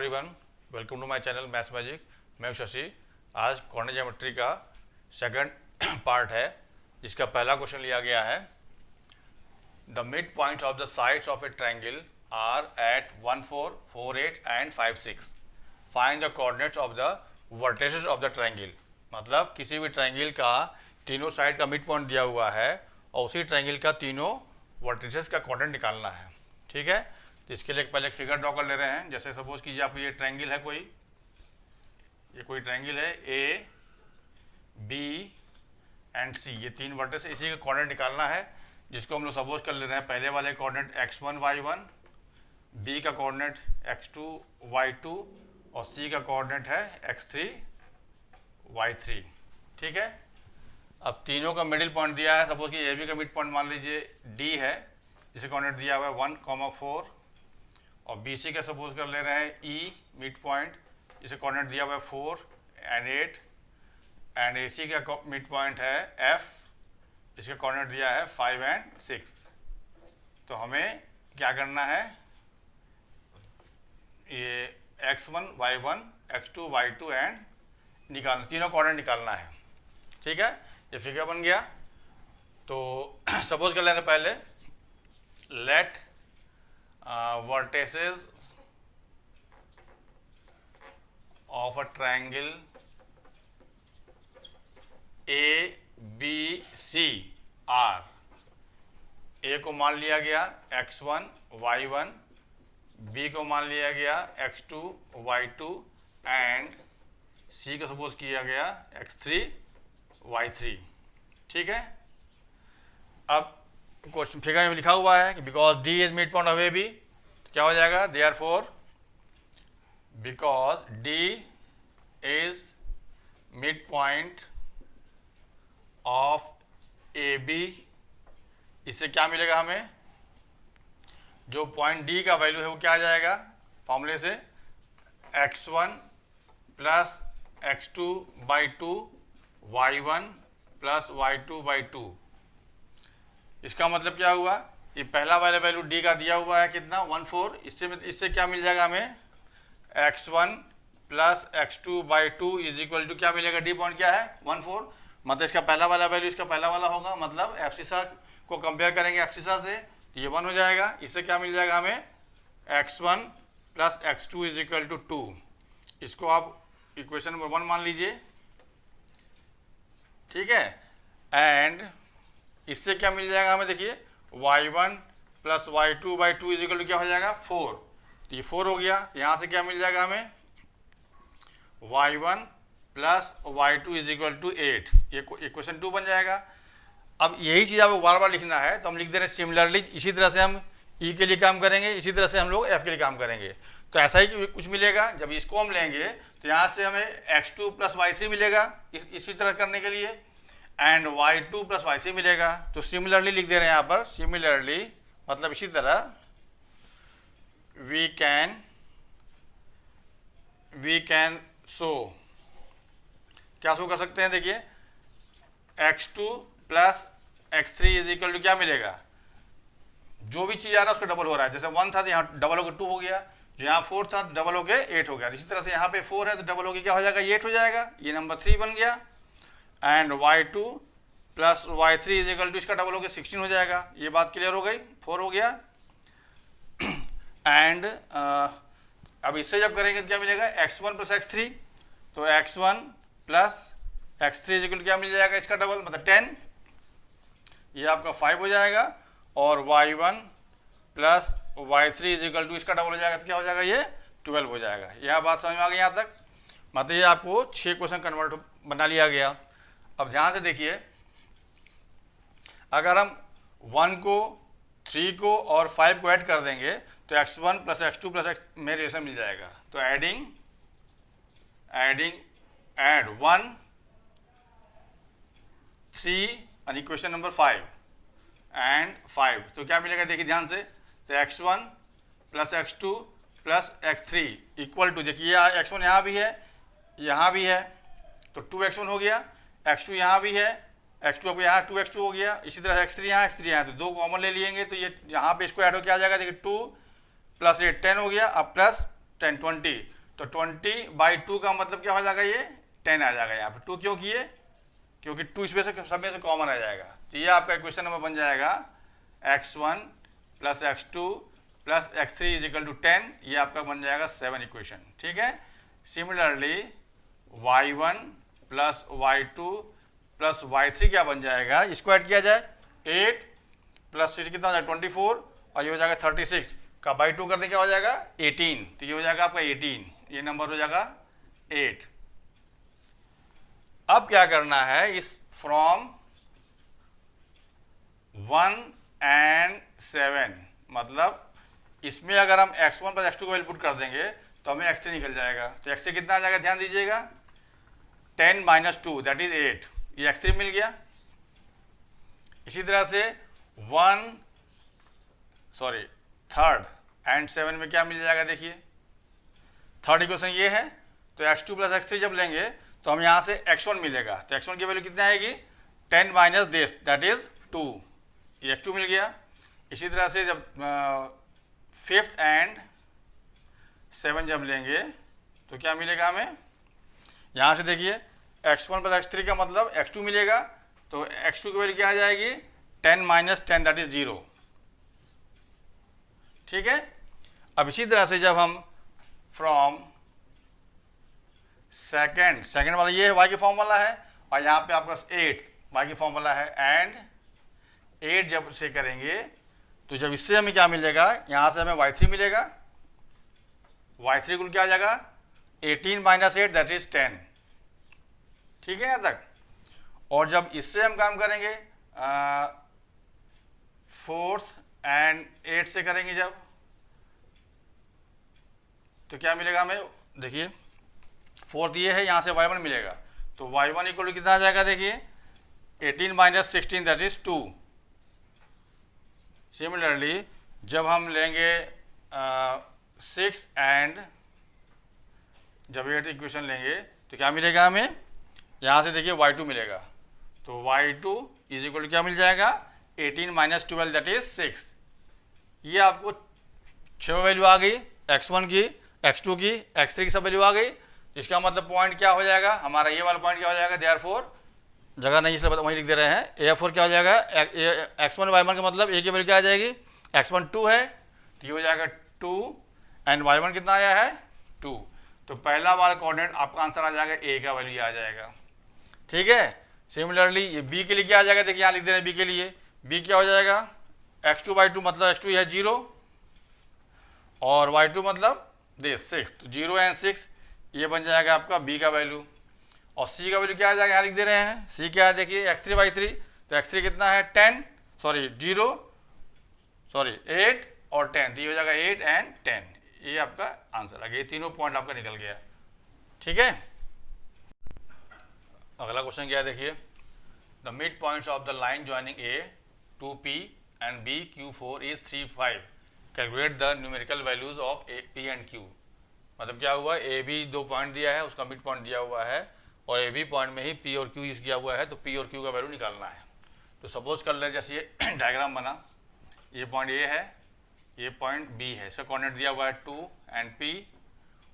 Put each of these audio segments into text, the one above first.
Everyone, welcome to my channel maths magic. मैं हूं शशि। आज कॉर्डिनेट ज्योमेट्री का सेकंड पार्ट है, जिसका पहला क्वेश्चन लिया गया है। The mid point of the sides of a triangle are at 1, 4, 4, 8 and 5, 6। Find the coordinates of the vertices of the triangle. मतलब किसी भी ट्रायंगल का तीनों साइड का मिड पॉइंट दिया हुआ है और उसी ट्रायंगल का तीनों वर्टिसेस का कोऑर्डिनेट निकालना है। ठीक है, तो इसके लिए पहले एक फिगर ड्रॉ कर ले रहे हैं। जैसे सपोज कीजिए आपको ये ट्रायंगल है, ये कोई ट्रायंगल है ए, बी एंड सी। ये तीन वर्टिस, इसी का कोऑर्डिनेट निकालना है, जिसको हम लोग सपोज कर ले रहे हैं। पहले वाले कोऑर्डिनेट x1 y1, बी का कोऑर्डिनेट x2 y2 और सी का कोऑर्डिनेट है x3 y3। ठीक है, अब तीनों का मिडिल पॉइंट दिया है। सपोज कि ए बी का मिड पॉइंट मान लीजिए डी है, जिसे कोऑर्डिनेट दिया हुआ है 1, 4, और बी सी का सपोज कर ले रहे हैं ई मिड पॉइंट, इसे कोऑर्डिनेट दिया हुआ है 4 एंड 8, एंड ए सी का मिड पॉइंट है एफ, इसका कोऑर्डिनेट दिया है 5 एंड 6। तो हमें क्या करना है, ये x1 y1 x2 y2 and निकालना, तीनों कोऑर्डिनेट निकालना है। ठीक है, ये फिगर बन गया। तो सपोज कर लेना पहले, late vertices of a triangle ABC are, A को मान लिया गया x1 y1, B को मान लिया गया x2 y2 एंड C को सपोज किया गया x3 y3। ठीक है, अब क्वेश्चन फिगर में लिखा हुआ है कि because D is mid point of A B, तो क्या हो जाएगा, therefore because D is mid point of A B, इससे क्या मिलेगा हमें, जो पॉइंट डी का वैल्यू है वो क्या आ जाएगा फॉर्मूले से, x1 plus x2/2 y1 plus y2/2। इसका मतलब क्या हुआ, ये पहला वाला वैल्यू डी का दिया हुआ है कितना 1, 4। इससे क्या मिल जाएगा हमें, x1 plus x2/2 is equal to क्या मिलेगा, डी पॉइंट क्या है 1, 4। मतलब इसका पहला वाला वैल्यू इसका पहला वाला होगा, मतलब एब्सिसा को कंपेयर करेंगे एब्सिसा से, तो ये 1 हो जाएगा। इससे क्या मिल जाएगा हमें, x1 plus x2 is equal to 2। इसको आप इक्वेशन नंबर 1 मान लीजिए। ठीक है, एंड इससे क्या मिल जाएगा हमें, देखिए y1 plus y2/2 is equal to क्या हो जाएगा 4। तो ये 4 हो गया। यहाँ से क्या मिल जाएगा हमें, y1 plus y2 is equal to 8। ये इक्वेशन 2 बन जाएगा। अब यही चीज़ आपको बार बार लिखना है, तो हम लिख दे रहे हैं सिमिलरली। इसी तरह से हम ई के लिए काम करेंगे, इसी तरह से हम लोग एफ के लिए काम करेंगे। तो ऐसा ही कुछ मिलेगा। जब इसको हम लेंगे तो यहाँ से हमें x2 प्लस y3 मिलेगा इसी तरह करने के लिए, एंड y2 प्लस y3 मिलेगा। तो सिमिलरली लिख दे रहे हैं यहाँ पर, सिमिलरली मतलब इसी तरह वी कैन शो, क्या शो कर सकते हैं, देखिए x2 plus x3 is equal to क्या मिलेगा, जो भी चीज़ आ रहा है उसका डबल हो रहा है। जैसे 1 था तो यहाँ डबल होकर 2 हो गया, जो यहाँ 4 था डबल होकर 8 हो गया। इसी तरह से यहाँ पे 4 है तो डबल होकर क्या हो जाएगा, 8 हो जाएगा। ये नंबर 3 बन गया। And y2 plus y3 is equal to इसका डबल हो गया 16 हो जाएगा। ये बात क्लियर हो गई, 4 हो गया। एंड अब इससे जब करेंगे तो क्या मिलेगा, x1 प्लस x3, तो x1 plus x3 is equal to क्या मिल जाएगा, इसका डबल मतलब 10, ये आपका 5 हो जाएगा। और y1 plus y3 is equal to इसका डबल हो जाएगा, तो क्या हो जाएगा, ये 12 हो जाएगा। यह बात समझ में आ गई यहाँ तक। मतलब ये आपको 6 क्वेश्चन कन्वर्ट बना लिया गया। अब ध्यान से देखिए, अगर हम 1 को 3 को और 5 को ऐड कर देंगे तो x1 plus x2 plus x मेरे जैसा मिल जाएगा। तो ऐड 1 3 और इक्वेशन नंबर 5 एंड 5, तो क्या मिलेगा, देखिए ध्यान से, तो x1 plus x2 plus x3 equal to, देखिए x1 यहाँ भी है यहाँ भी है, तो 2x1 हो गया, x2 यहाँ भी है, x2 अब यहाँ 2x2 हो गया। इसी तरह x3 यहाँ, तो 2 कॉमन ले लेंगे, तो ये यहाँ पे इसको ऐड हो क्या आ जाएगा, देखिए 2 प्लस 8 10 हो गया, अब प्लस 10 20, तो 20/2 का मतलब क्या हो जाएगा, ये 10 आ जाएगा यहाँ पे। 2 क्यों किए, क्योंकि 2 इसमें से सब में से कॉमन आ जाएगा। तो ये आपका इक्वेशन नंबर बन जाएगा x1 plus x2 plus x3 is equal to 10। ये आपका बन जाएगा 7 इक्वेशन। ठीक है। Similarly y1 plus y2 plus y3 क्या बन जाएगा, इसको ऐड किया जाए 8 प्लस 6 कितना हो जाएगा 24 और ये हो जाएगा 36 का बाई 2 करने क्या हो जाएगा 18। तो ये हो जाएगा आपका 18, ये नंबर हो जाएगा 8। अब क्या करना है, इस फ्रॉम 1 एंड 7 मतलब इसमें अगर हम x1 प्लस x2 को वैल्यू पुट कर देंगे तो हमें x3 निकल जाएगा। तो x3 कितना आ जाएगा, ध्यान दीजिएगा 10 माइनस 2 दैट इज 8, ये x3 मिल गया। इसी तरह से 3rd एंड 7 में क्या मिल जाएगा, देखिए थर्ड इक्वेशन ये है। तो x2 प्लस x3 जब लेंगे तो हम यहाँ से x1 मिलेगा। तो x1 की वैल्यू कितनी आएगी 10 माइनस दिस दैट इज 2, ये x2 मिल गया। इसी तरह से जब 5th एंड 7 जब लेंगे तो क्या मिलेगा हमें, यहाँ से देखिए x1 प्लस x3 का मतलब x2 मिलेगा। तो x2 की वैल्यू क्या आ जाएगी 10 माइनस 10 दैट इज 0। ठीक है। अब इसी तरह से जब हम फ्रॉम सेकेंड वाला ये y के फॉर्म वाला है और यहाँ पे आपका 8 y के फॉर्म वाला है एंड 8 जब से करेंगे तो जब इससे हमें क्या मिलेगा, यहाँ से हमें y3 मिलेगा। y3 कुल क्या आ जाएगा 18 माइनस 8 दैट इज 10। ठीक है यहाँ तक। और जब इससे हम काम करेंगे 4th एंड 8 से करेंगे जब, तो क्या मिलेगा हमें, देखिए 4th ये है, यहाँ से y1 मिलेगा। तो y1 इक्वल टू कितना आ जाएगा, देखिए 18 माइनस 16 दैट इज 2। सिमिलरली जब हम लेंगे 6 एंड जब 8 इक्वेशन लेंगे तो क्या मिलेगा हमें, यहाँ से देखिए y2 मिलेगा। तो y2 इज इक्वल टू क्या मिल जाएगा 18 माइनस 12 दैट इज 6। ये आपको 6 वैल्यू आ गई, x1 की, x2 की, x3 की सब वैल्यू आ गई। इसका मतलब पॉइंट क्या हो जाएगा हमारा, ये वाला पॉइंट क्या हो जाएगा, देयरफॉर जगह नहीं इसलिए वहीं लिख दे रहे हैं, A4 क्या हो जाएगा x1 y1 का मतलब a की वैल्यू क्या आ जाएगी, x1 2 है तो ये हो जाएगा 2 एंड y1 कितना आया है 2। तो पहला वाला कोऑर्डिनेट आपका आंसर आ जाएगा a का वैल्यू आ जाएगा। ठीक है। सिमिलरली ये b के लिए क्या आ जाएगा, देखिए यहाँ लिख दे रहे हैं b के लिए, b क्या हो जाएगा x2/2 मतलब x2 है 0 और y2 मतलब दिस 6, तो 0 एंड 6 ये बन जाएगा आपका b का वैल्यू। और c का वैल्यू क्या आ जाएगा, यहाँ लिख दे रहे हैं c क्या है, देखिए x3/3 तो x3 कितना है 8 और 10 तो ये हो जाएगा 8 एंड 10। ये आपका आंसर आ गया, ये तीनों पॉइंट आपका निकल गया। ठीक है। अगला क्वेश्चन क्या है, देखिए the mid points of the line joining a to p and b q4 is 3 5, calculate the numerical values of p and q। मतलब क्या हुआ, ए बी 2 पॉइंट दिया है, उसका मिड पॉइंट दिया हुआ है और ए बी पॉइंट में ही p और q यूज किया हुआ है, तो p और q का वैल्यू निकालना है। तो सपोज कर ले जैसे ये डायग्राम बना, ये पॉइंट a है, ये पॉइंट b है, इसका कोऑर्डिनेट दिया हुआ है 2 एंड p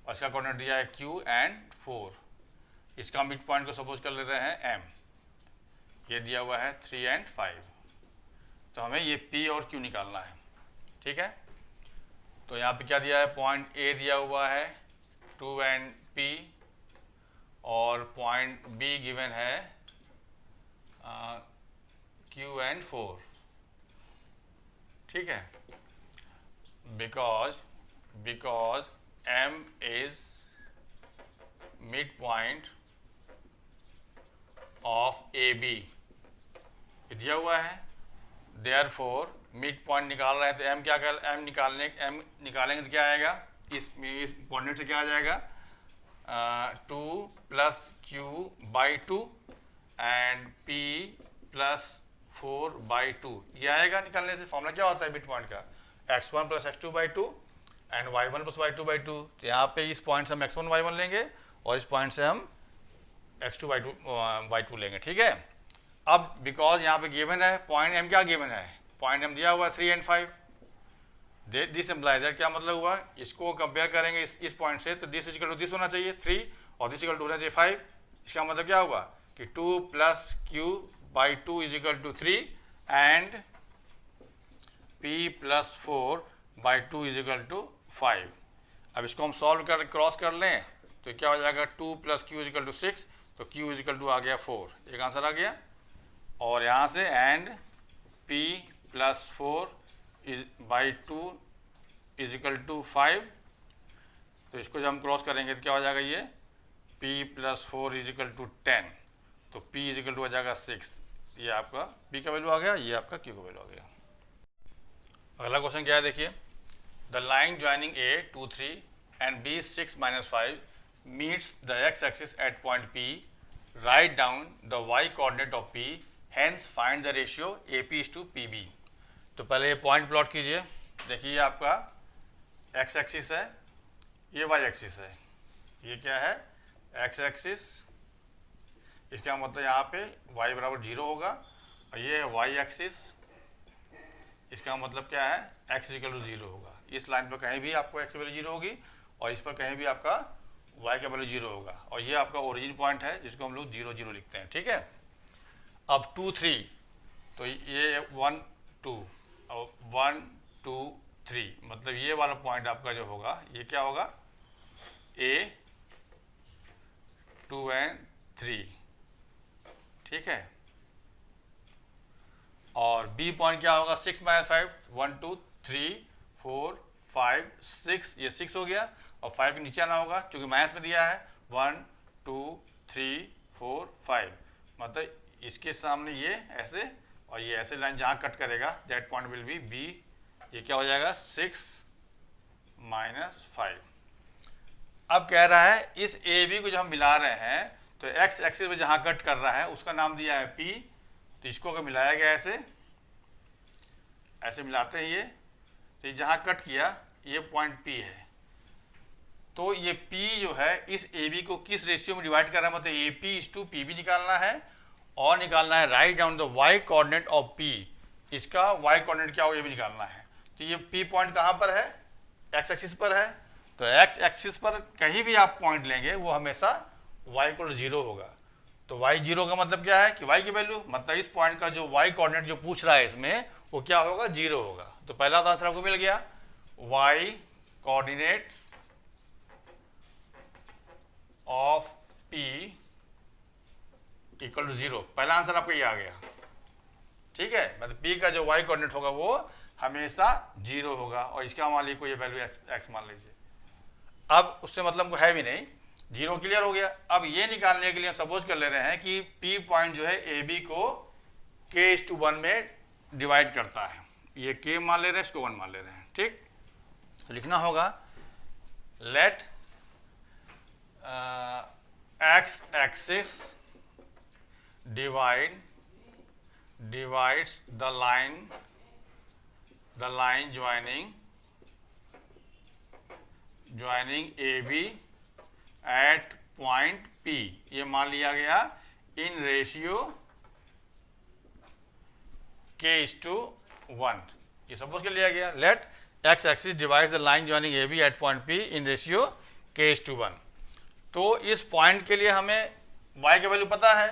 और इसका कोऑर्डिनेट दिया है q एंड 4। इसका मिड पॉइंट को सपोज कर ले रहे हैं m, ये दिया हुआ है 3 एंड 5। तो हमें ये p और q निकालना है। ठीक है। तो यहाँ पे क्या दिया है, पॉइंट a दिया हुआ है 2 एंड p और पॉइंट b गिवन है q एंड 4। ठीक है। Because m is mid point of AB दिया हुआ है, देयरफॉर मिड पॉइंट निकाल रहे हैं तो m क्या कर m निकालेंगे तो क्या आएगा, इस कोऑर्डिनेट से क्या आ जाएगा 2 plus q/2 and p plus 4/2 ये आएगा। निकालने से फॉर्मूला क्या होता है मिड पॉइंट का, x1 plus x2/2 and y1 plus y2/2। तो यहाँ पे इस पॉइंट से हम x1 y1 लेंगे और इस पॉइंट से हम x2y2 लेंगे। ठीक है। अब बिकॉज यहाँ पे गिवन है पॉइंट m क्या गिवन है, पॉइंट m दिया हुआ है 3 एंड 5, दिस इम्प्लाइज दैट, क्या मतलब हुआ, इसको कंपेयर करेंगे इस पॉइंट से तो this is equal to this होना चाहिए 3 और दिस इक्वल टू होना चाहिए 5। इसका मतलब क्या हुआ कि 2 plus q by 2 is equal to 3 and p plus 4 by 2 is equal to 5। अब इसको हम सॉल्व कर क्रॉस कर लें तो क्या हो जाएगा 2 plus q is equal to 6, तो क्यू इज इक्वल टू आ गया 4, एक आंसर आ गया। और यहाँ से and p plus 4 is by 2 is equal to 5, तो इसको जब हम क्रॉस करेंगे तो क्या हो जाएगा ये p plus 4 is equal to 10, तो p इज इक्वल टू हो जाएगा 6। ये आपका p का वैल्यू आ गया, ये आपका q का वैल्यू आ गया। अगला क्वेश्चन क्या है देखिए, the line joining a 2 3 and b 6 -5 meets the x axis at point p, write down the y coordinate of p, hence find the ratio AP:PB। तो पहले ये पॉइंट प्लॉट कीजिए। देखिए ये आपका x एक्सिस है, ये y एक्सिस है, ये क्या है x एक्सिस, इसका मतलब यहाँ पे y बराबर 0 होगा, और ये है y एक्सिस, इसका मतलब क्या है x इक्वल टू 0 होगा। इस लाइन पर कहीं भी आपको x की वैल्यू 0 होगी और इस पर कहीं भी आपका y का वैल्यू 0 होगा, और ये आपका ओरिजिन पॉइंट है जिसको हम लोग 0 0 लिखते हैं, ठीक है। अब 2 3, तो ये 1 2 और 1 2 3, मतलब ये वाला पॉइंट आपका जो होगा ये क्या होगा A 2 and 3, ठीक है। और B पॉइंट क्या होगा 6 -5, 1 2 3 4 5 6, ये 6 हो गया, और 5 के नीचे आना होगा क्योंकि माइनस में दिया है 1 2 3 4 5, मतलब इसके सामने ये ऐसे और ये ऐसे लाइन जहाँ कट करेगा that point will be B, ये क्या हो जाएगा 6 -5। अब कह रहा है इस AB को जब हम मिला रहे हैं तो x एक्सिस में जहाँ कट कर रहा है उसका नाम दिया है P, तो इसको अगर मिलाया गया ऐसे मिलाते हैं ये, तो ये जहाँ कट किया ये पॉइंट P है, तो ये P जो है इस AB को किस रेशियो में डिवाइड कर रहा है, मतलब AP:PB निकालना है, और निकालना है write down the y coordinate of P, इसका y कोऑर्डिनेट क्या हो ये भी निकालना है। तो ये P पॉइंट कहाँ पर है, x एक्सिस पर है, तो x एक्सिस पर कहीं भी आप पॉइंट लेंगे वो हमेशा y इक्वल 0 होगा। तो y 0 का मतलब क्या है कि y की वैल्यू, मतलब इस पॉइंट का जो y कोऑर्डिनेट जो पूछ रहा है इसमें वो क्या होगा 0 होगा। तो पहला आंसर आपको मिल गया, y coordinate of P equal to 0, पहला आंसर आपका ये आ गया, ठीक है। मतलब P का जो y कोऑर्डिनेट होगा वो हमेशा 0 होगा, और इसका मान लीजिए कोई वैल्यू x मान लीजिए। अब उससे मतलब हमको है भी नहीं, 0 क्लियर हो गया। अब ये निकालने के लिए सपोज कर ले रहे हैं कि P पॉइंट जो है AB को k:1 में डिवाइड करता है, ये k मान ले रहे हैं, इसको 1 मान ले रहे हैं, ठीक। तो लिखना होगा let x axis divides the line joining AB at point P, ये मान लिया गया इन रेशियो k:1, ये सपोज कर लिया गया। Let x axis divides the line joining AB at point P in ratio k:1। तो इस पॉइंट के लिए हमें y का वैल्यू पता है,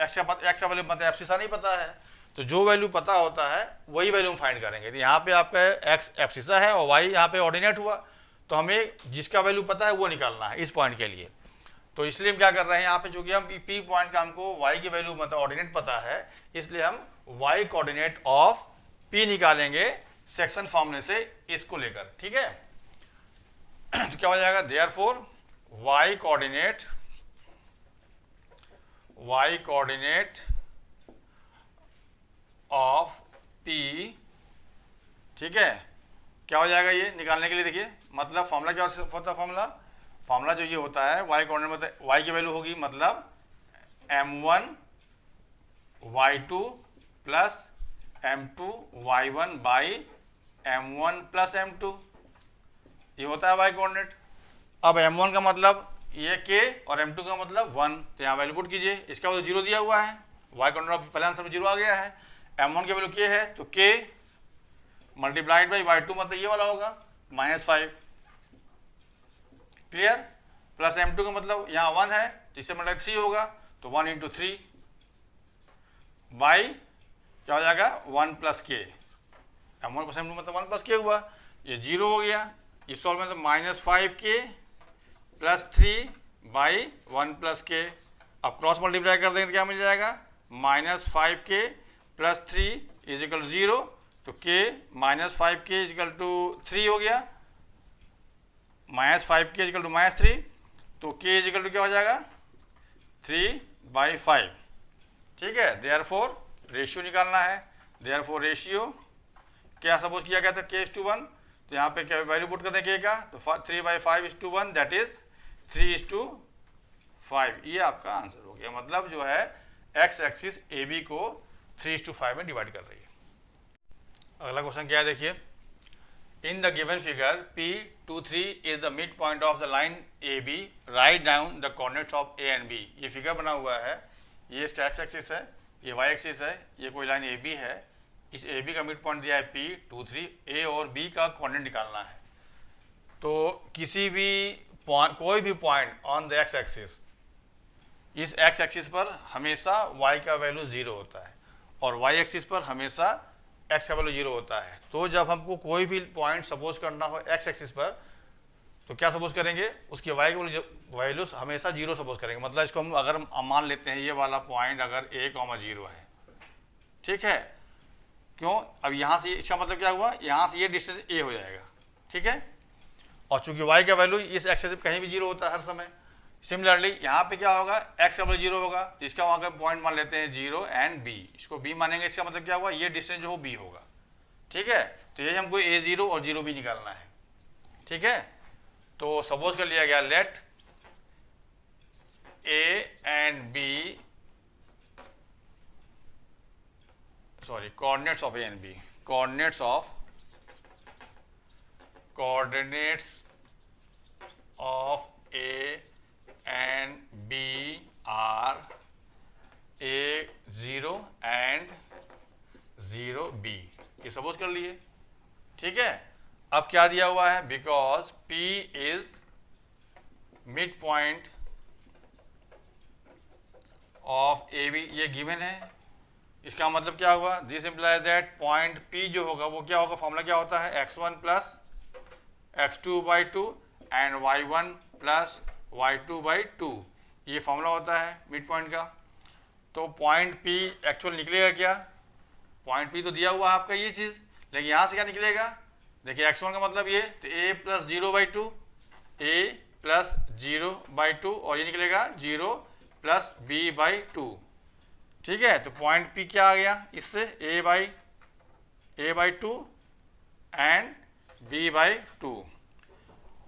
x का वैल्यू पता है, एब्सिसा नहीं पता है, तो जो वैल्यू पता होता है वही वैल्यू हम फाइंड करेंगे। तो यहाँ पे आपका x एब्सिसा है और y यहाँ पे ऑर्डिनेट हुआ, तो हमें जिसका वैल्यू पता है वो निकालना है इस पॉइंट के लिए। तो इसलिए हम क्या कर रहे हैं यहाँ पे, चूंकि हम P पॉइंट का हमको y की वैल्यू मतलब ऑर्डिनेट पता है, इसलिए हम y कोऑर्डिनेट ऑफ P निकालेंगे सेक्शन फॉर्मूले से इसको लेकर, ठीक है। तो क्या हो जाएगा, therefore y coordinate of P, ठीक है। क्या हो जाएगा ये निकालने के लिए, देखिए मतलब फॉर्मूला क्या होता है, फॉर्मूला जो ये होता है y कोऑर्डिनेट मतलब y की वैल्यू होगी मतलब m1 y2 plus m2 y1 by m1 plus m2, ये होता है y कोऑर्डिनेट। अब m1 का मतलब ये k और m2 का मतलब 1, तो यहाँ वैल्यू पुट कीजिए, इसका वैल्यू 0 दिया हुआ है, y कोऑर्डिनेट पहले आंसर में 0 आ गया है, m1 की वैल्यू k है तो k मल्टीप्लाइड बाई y2 मतलब ये वाला होगा -5, क्लियर। प्लस m2 का मतलब यहाँ 1 है, जिससे मतलब 3 होगा, तो 1 इंटू 3 बाई क्या हो जाएगा 1 प्लस के, m1 प्लस m2 मतलब 1 प्लस के हुआ, ये 0 हो गया। इस सॉल्व में तो -5k प्लस 3 बाई 1 प्लस के। अब क्रॉस मल्टीप्लाई कर देंगे तो क्या मिल जाएगा, -5k प्लस 3 इज इक्वल 0, तो k -5k is equal to 3 हो गया, -5k इज इक्वल टू -3, तो k इज इक्वल टू क्या हो जाएगा 3/5, ठीक है। देयरफॉर रेशियो निकालना है, देयरफॉर रेशियो क्या सपोज किया गया था k:1, तो यहाँ पे क्या वैल्यू पुट कर दें k का, तो 3/5:1 दैट इज 3:5, ये आपका आंसर हो गया। मतलब जो है x एक्सिस AB को 3:5 में डिवाइड कर रही है। अगला क्वेश्चन क्या है देखिए, in the given figure P23 is the mid point of the line AB, write down the coordinates of A and B। ये फिगर बना हुआ है, ये इसका x एक्सिस है, ये y एक्सिस है, ये कोई लाइन AB है, इस AB का मिड पॉइंट दिया है P23, A और B का कोऑर्डिनेट निकालना है। तो किसी भी कोई भी point on the x axis, इस x एक्सिस पर हमेशा y का वैल्यू 0 होता है और y एक्सिस पर हमेशा x का वैल्यू 0 होता है। तो जब हमको कोई भी पॉइंट सपोज करना हो x एक्सिस पर, तो क्या सपोज करेंगे, उसकी y की वैल्यू हमेशा 0 सपोज करेंगे। मतलब इसको हम अगर मान लेते हैं ये वाला पॉइंट अगर a,0 है, ठीक है, क्यों, अब यहाँ से इसका मतलब क्या हुआ, यहाँ से ये डिस्टेंस a हो जाएगा, ठीक है, और चूंकि y का वैल्यू इस एक्सिस पे कहीं भी 0 होता है हर समय। सिमिलरली यहाँ पे क्या होगा, x का वैल्यू 0 होगा, तो इसका वहाँ का पॉइंट मान लेते हैं 0 एंड b, इसको b मानेंगे, इसका मतलब क्या हुआ, ये डिस्टेंस जो हो b होगा, ठीक है। तो ये हमको a0 और 0b निकालना है, ठीक है। तो सपोज कर लिया गया let a and b, sorry coordinates of a and b, coordinates of a and B are A0 and 0B, ये सपोज कर लिए, ठीक है। अब क्या दिया हुआ है, because P is mid point of AB, ये गिवन है, इसका मतलब क्या हुआ, this implies that point P जो होगा वो क्या होगा, फॉर्मूला क्या होता है, x1 plus x2/2 and y1 plus y2/2, ये फॉर्मूला होता है मिड पॉइंट का। तो पॉइंट P एक्चुअल निकलेगा क्या, पॉइंट P तो दिया हुआ है आपका ये चीज़, लेकिन यहाँ से क्या निकलेगा, देखिए x1 का मतलब ये, तो a प्लस 0/2, a प्लस 0/2 और ये निकलेगा 0 प्लस b/2, ठीक है। तो पॉइंट P क्या आ गया इससे, a/2 एंड b/2,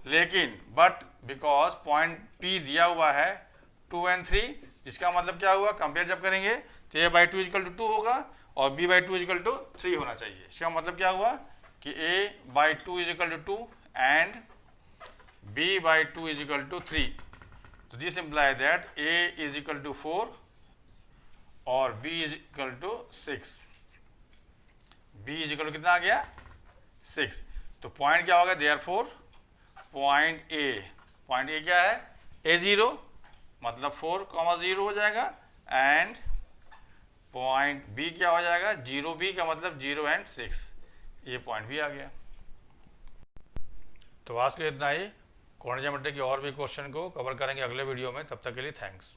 लेकिन बट बिकॉज पॉइंट P दिया हुआ है 2 and 3, इसका मतलब क्या हुआ, कंपेयर जब करेंगे तो a/2 इक्वल टू 2 होगा और b/2 इक्वल टू 3 होना चाहिए। इसका मतलब क्या हुआ कि a/2 is equal to 2 and b/2 is equal to 3, तो this imply that a is equal to 4 और b is equal to 6, b is equal to कितना आ गया 6। तो पॉइंट क्या होगा, देयरफॉर पॉइंट ए क्या है, a0 मतलब 4,0 हो जाएगा एंड पॉइंट B क्या हो जाएगा, 0B का मतलब 0 एंड 6, ये पॉइंट भी आ गया। तो आज के इतना ही, कोऑर्डिनेट ज्योमेट्री की और भी क्वेश्चन को कवर करेंगे अगले वीडियो में, तब तक के लिए थैंक्स।